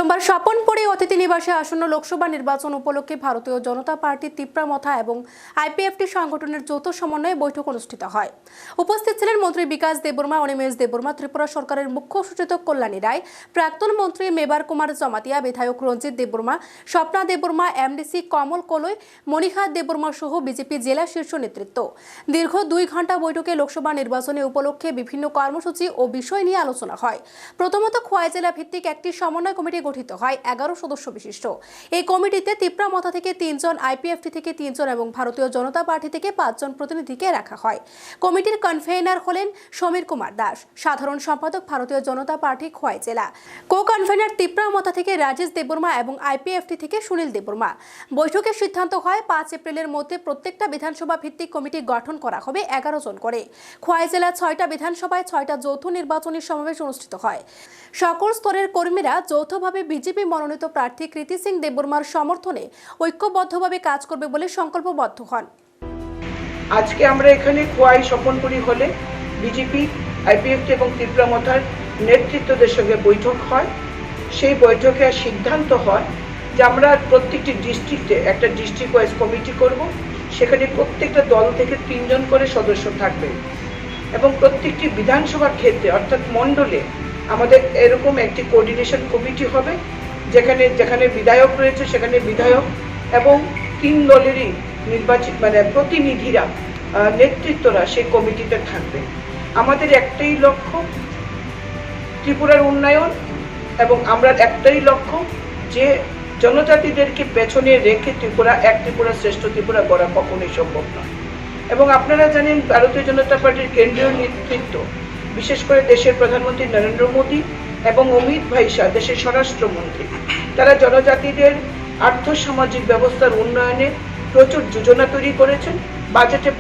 সোমবার স্বপনপুরে অতিথি নিবাসে আসন্ন লোকসভা নির্বাচন উপলক্ষে ভারতীয় জনতা পার্টি তিপ্রামথা এবং আইপিএফটি সংগঠনের যৌথ সমন্বয়ে বৈঠক অনুষ্ঠিত হয়। উপস্থিত ছিলেন মন্ত্রী বিকাশ দেববর্মা, অনিমেষ দেববর্মা, ত্রিপুরা সরকারের মুখ্য সচেতক কল্যাণী রায়, প্রাক্তন মন্ত্রী মেবার কুমার জমাতিয়া, বিধায়ক রঞ্জিত দেববর্মা, স্বপ্না দেববর্মা, এমডিসি কমল কলই, মণিহা দেববর্মা সহ বিজেপি জেলা শীর্ষ নেতৃত্ব। দীর্ঘ 2 ঘণ্টা বৈঠকে লোকসভা নির্বাচনে উপলক্ষে বিভিন্ন কর্মসূচি ও বিষয় নিয়ে আলোচনা হয়। প্রথমত খোয়াই জেলা ভিত্তিক একটি সমন্বয় কমিটি গঠিত হয় 11 সদস্য বিশিষ্ট। এই কমিটিতে তিপ্রামথা থেকে 3 জন, আইপিএফটি থেকে 3 জন এবং ভারতীয় জনতা পার্টি থেকে 5 জন প্রতিনিধিকে রাখা হয়। কমিটির কনভেনার হলেন সমীর কুমার দাস, সাধারণ সম্পাদক ভারতীয় জনতা পার্টি খোয়াই জেলা, কো-কনভেনার তিপ্রামথা থেকে রাজেশ দেববর্মা এবং আইপিএফটি থেকে সুনীল দেববর্মা। বৈঠকের সিদ্ধান্ত হয় 5 এপ্রিলের মধ্যে প্রত্যেকটা বিধানসভা ভিত্তিক কমিটি গঠন করা হবে 11 জন করে। খোয়াই জেলা 6টা বিধানসভায় 6টা যৌথ নির্বাচনী সমাবেশ অনুষ্ঠিত হয়। সকল স্তরের কর্মীরা যৌথভাবে বিজেপি মনোনীত প্রার্থী কৃতি সিং দেববর্মার সমর্থনে ঐক্যবদ্ধভাবে কাজ করবে বলে সংকল্পবদ্ধ হন। আজকে আমরা এখানে খোয়াই স্বপনপুরি হলে বিজেপি, আইপিএফটি এবং তিপ্রামথার নেতৃত্বদের সঙ্গে বৈঠক হয়। সেই বৈঠকে সিদ্ধান্ত হয় যে আমরা প্রত্যেকটি ডিস্ট্রিক্টে একটা ডিস্ট্রিক্ট ওয়াইজ কমিটি করব। সেখানে প্রত্যেকটা দল থেকে 3 জন করে সদস্য থাকবে এবং প্রত্যেকটি বিধানসভা ক্ষেত্রে অর্থাৎ মণ্ডলে আমাদের এরকম একটি কোঅর্ডিনেশন কমিটি হবে, যেখানে যেখানে বিধায়ক রয়েছে সেখানে বিধায়ক এবং 3 দলেরই নির্বাচিত প্রতিনিধিরা, নেতৃত্বরা সেই কমিটিতে থাকবে। আমাদের একটাই লক্ষ্য ত্রিপুরার উন্নয়ন এবং আমরা একটাই লক্ষ্য যে জনজাতিদেরকে পেছনে রেখে ত্রিপুরা শ্রেষ্ঠ ত্রিপুরা গড়া কখনোই সম্ভব নয়। এবং আপনারা জানেন ভারতীয় জনতা পার্টির কেন্দ্রীয় নেতৃত্ব, বিশেষ করে দেশের প্রধানমন্ত্রী নরেন্দ্র মোদী এবং অমিত ভাই শাহ দেশের স্বরাষ্ট্রমন্ত্রী, তারা জনজাতিদের আর্থ সামাজিক ব্যবস্থার উন্নয়নে প্রচুর যোজনা তৈরি করেছেন। বাজেটে